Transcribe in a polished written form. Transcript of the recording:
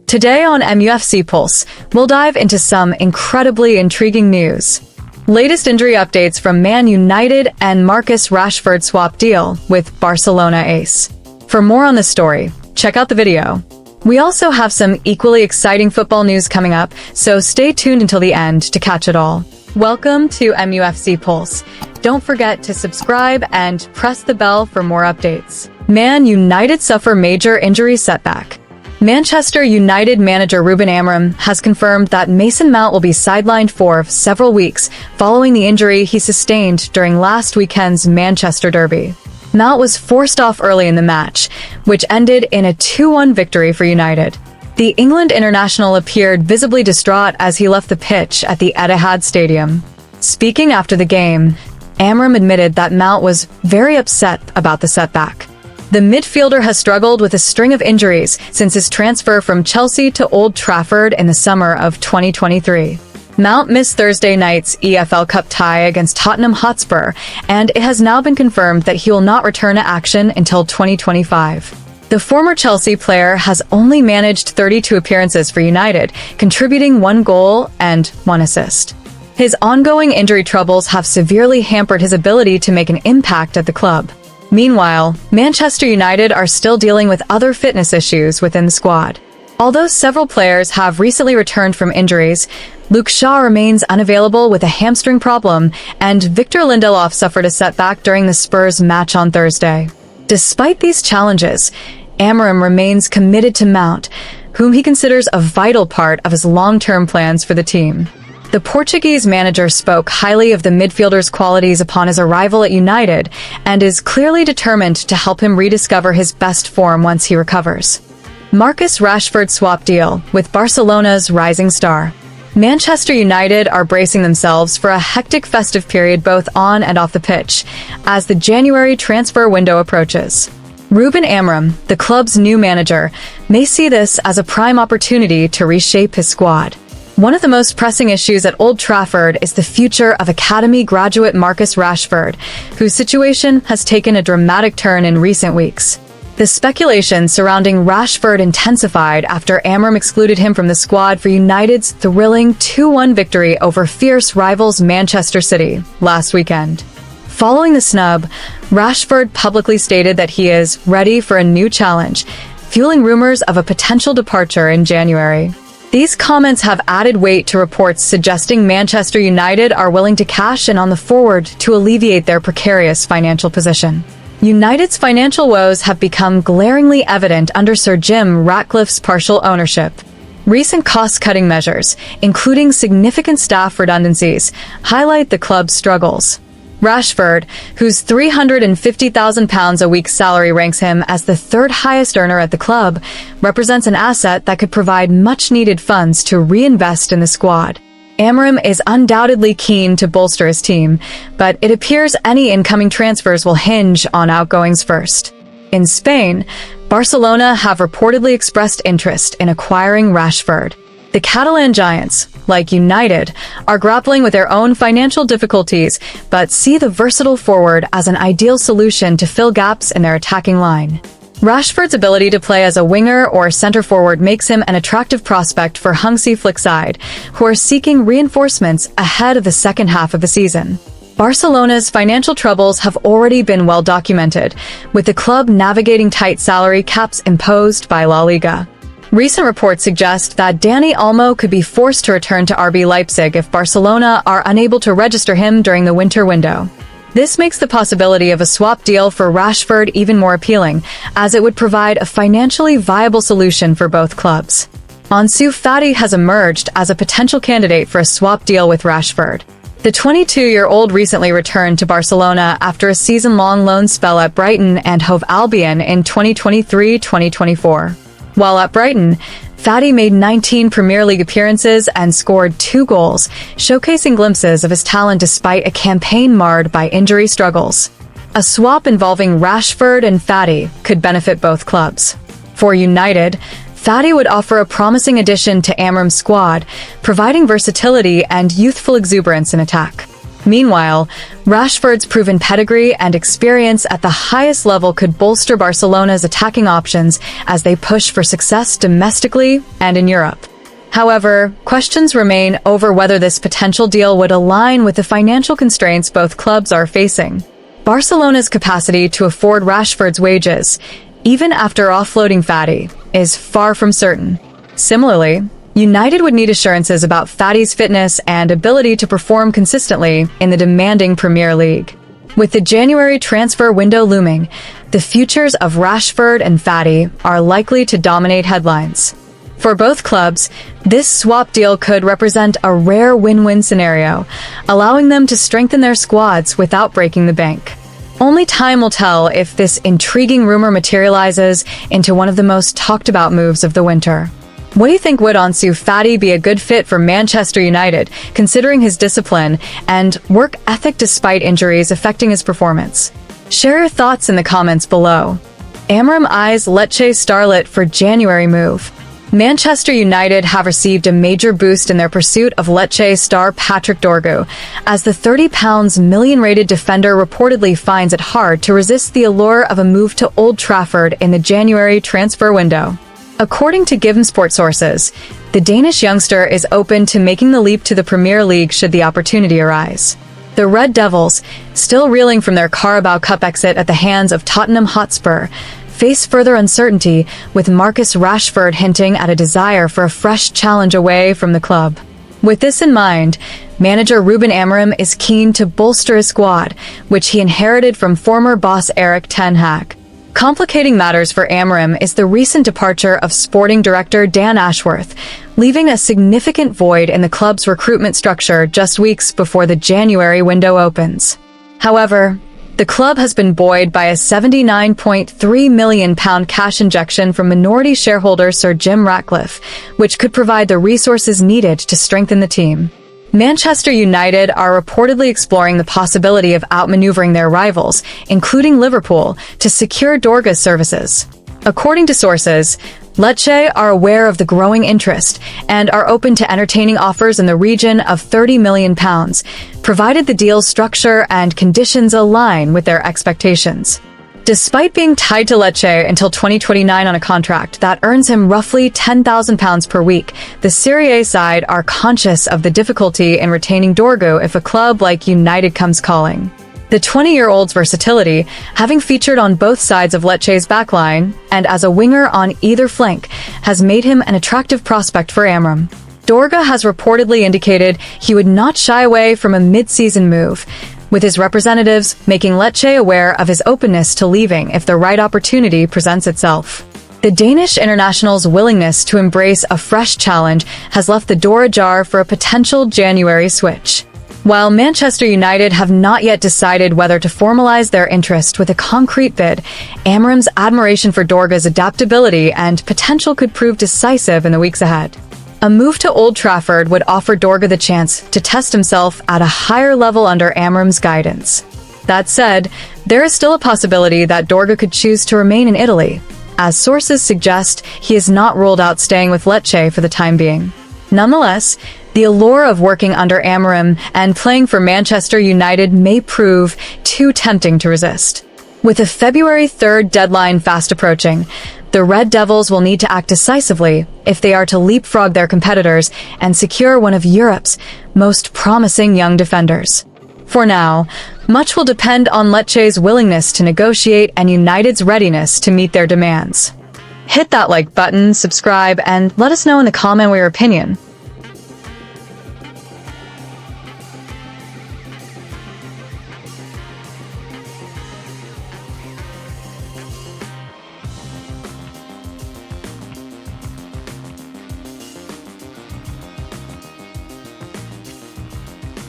Today on MUFC Pulse, we'll dive into some incredibly intriguing news. Latest injury updates from Man United and Marcus Rashford swap deal with Barcelona ace. For more on this story, check out the video. We also have some equally exciting football news coming up, so stay tuned until the end to catch it all. Welcome to MUFC Pulse. Don't forget to subscribe and press the bell for more updates. Man United suffer major injury setback. Manchester United manager Ruben Amorim has confirmed that Mason Mount will be sidelined for several weeks following the injury he sustained during last weekend's Manchester derby. Mount was forced off early in the match, which ended in a 2-1 victory for United. The England international appeared visibly distraught as he left the pitch at the Etihad Stadium. Speaking after the game, Amorim admitted that Mount was very upset about the setback. The midfielder has struggled with a string of injuries since his transfer from Chelsea to Old Trafford in the summer of 2023. Mount missed Thursday night's EFL Cup tie against Tottenham Hotspur, and it has now been confirmed that he will not return to action until 2025. The former Chelsea player has only managed 32 appearances for United, contributing 1 goal and 1 assist. His ongoing injury troubles have severely hampered his ability to make an impact at the club. Meanwhile, Manchester United are still dealing with other fitness issues within the squad. Although several players have recently returned from injuries, Luke Shaw remains unavailable with a hamstring problem, and Victor Lindelof suffered a setback during the Spurs match on Thursday. Despite these challenges, Amorim remains committed to Mount, whom he considers a vital part of his long-term plans for the team. The Portuguese manager spoke highly of the midfielder's qualities upon his arrival at United and is clearly determined to help him rediscover his best form once he recovers. Marcus Rashford swap deal with Barcelona's rising star. Manchester United are bracing themselves for a hectic festive period both on and off the pitch as the January transfer window approaches. Ruben Amorim, the club's new manager, may see this as a prime opportunity to reshape his squad. One of the most pressing issues at Old Trafford is the future of academy graduate Marcus Rashford, whose situation has taken a dramatic turn in recent weeks. The speculation surrounding Rashford intensified after Amorim excluded him from the squad for United's thrilling 2-1 victory over fierce rivals Manchester City last weekend. Following the snub, Rashford publicly stated that he is ready for a new challenge, fueling rumors of a potential departure in January. These comments have added weight to reports suggesting Manchester United are willing to cash in on the forward to alleviate their precarious financial position. United's financial woes have become glaringly evident under Sir Jim Ratcliffe's partial ownership. Recent cost-cutting measures, including significant staff redundancies, highlight the club's struggles. Rashford, whose £350,000 a week salary ranks him as the third highest earner at the club, represents an asset that could provide much-needed funds to reinvest in the squad. Amorim is undoubtedly keen to bolster his team, but it appears any incoming transfers will hinge on outgoings first. In Spain, Barcelona have reportedly expressed interest in acquiring Rashford. The Catalan giants, like United, are grappling with their own financial difficulties, but see the versatile forward as an ideal solution to fill gaps in their attacking line. Rashford's ability to play as a winger or center forward makes him an attractive prospect for Hansi Flick side, who are seeking reinforcements ahead of the second half of the season. Barcelona's financial troubles have already been well documented, with the club navigating tight salary caps imposed by La Liga. Recent reports suggest that Dani Olmo could be forced to return to RB Leipzig if Barcelona are unable to register him during the winter window. This makes the possibility of a swap deal for Rashford even more appealing, as it would provide a financially viable solution for both clubs. Ansu Fati has emerged as a potential candidate for a swap deal with Rashford. The 22-year-old recently returned to Barcelona after a season-long loan spell at Brighton and Hove Albion in 2023-2024. While at Brighton, Fati made 19 Premier League appearances and scored 2 goals, showcasing glimpses of his talent despite a campaign marred by injury struggles. A swap involving Rashford and Fati could benefit both clubs. For United, Fati would offer a promising addition to Amorim's squad, providing versatility and youthful exuberance in attack. Meanwhile, Rashford's proven pedigree and experience at the highest level could bolster Barcelona's attacking options as they push for success domestically and in Europe. However, questions remain over whether this potential deal would align with the financial constraints both clubs are facing. Barcelona's capacity to afford Rashford's wages, even after offloading Fati, is far from certain. Similarly, United would need assurances about Fati's fitness and ability to perform consistently in the demanding Premier League. With the January transfer window looming, the futures of Rashford and Fati are likely to dominate headlines. For both clubs, this swap deal could represent a rare win-win scenario, allowing them to strengthen their squads without breaking the bank. Only time will tell if this intriguing rumor materializes into one of the most talked-about moves of the winter. What do you think? Would Ansu Fati be a good fit for Manchester United, considering his discipline and work ethic despite injuries affecting his performance? Share your thoughts in the comments below. Amorim eyes Lecce starlet for January move. Manchester United have received a major boost in their pursuit of Lecce star Patrick Dorgu, as the £30 million-rated defender reportedly finds it hard to resist the allure of a move to Old Trafford in the January transfer window. According to Given Sport sources, the Danish youngster is open to making the leap to the Premier League should the opportunity arise. The Red Devils, still reeling from their Carabao Cup exit at the hands of Tottenham Hotspur, face further uncertainty, with Marcus Rashford hinting at a desire for a fresh challenge away from the club. With this in mind, manager Ruben Amorim is keen to bolster his squad, which he inherited from former boss Erik ten Hag. Complicating matters for Amorim is the recent departure of sporting director Dan Ashworth, leaving a significant void in the club's recruitment structure just weeks before the January window opens. However, the club has been buoyed by a £79.3 million cash injection from minority shareholder Sir Jim Ratcliffe, which could provide the resources needed to strengthen the team. Manchester United are reportedly exploring the possibility of outmaneuvering their rivals, including Liverpool, to secure Dorgu's services. According to sources, Lecce are aware of the growing interest and are open to entertaining offers in the region of £30 million, provided the deal's structure and conditions align with their expectations. Despite being tied to Lecce until 2029 on a contract that earns him roughly £10,000 per week, the Serie A side are conscious of the difficulty in retaining Dorgu if a club like United comes calling. The 20-year-old's versatility, having featured on both sides of Lecce's backline and as a winger on either flank, has made him an attractive prospect for Amorim. Dorgu has reportedly indicated he would not shy away from a mid-season move, with his representatives making Lecce aware of his openness to leaving if the right opportunity presents itself. The Danish international's willingness to embrace a fresh challenge has left the door ajar for a potential January switch. While Manchester United have not yet decided whether to formalize their interest with a concrete bid, Amorim's admiration for Dorgu's adaptability and potential could prove decisive in the weeks ahead. A move to Old Trafford would offer Dorgu the chance to test himself at a higher level under Amorim's guidance. That said, there is still a possibility that Dorgu could choose to remain in Italy, as sources suggest he has not ruled out staying with Lecce for the time being. Nonetheless, the allure of working under Amorim and playing for Manchester United may prove too tempting to resist. With a February 3rd deadline fast approaching, the Red Devils will need to act decisively if they are to leapfrog their competitors and secure one of Europe's most promising young defenders. For now, much will depend on Lecce's willingness to negotiate and United's readiness to meet their demands. Hit that like button, subscribe, and let us know in the comment your opinion.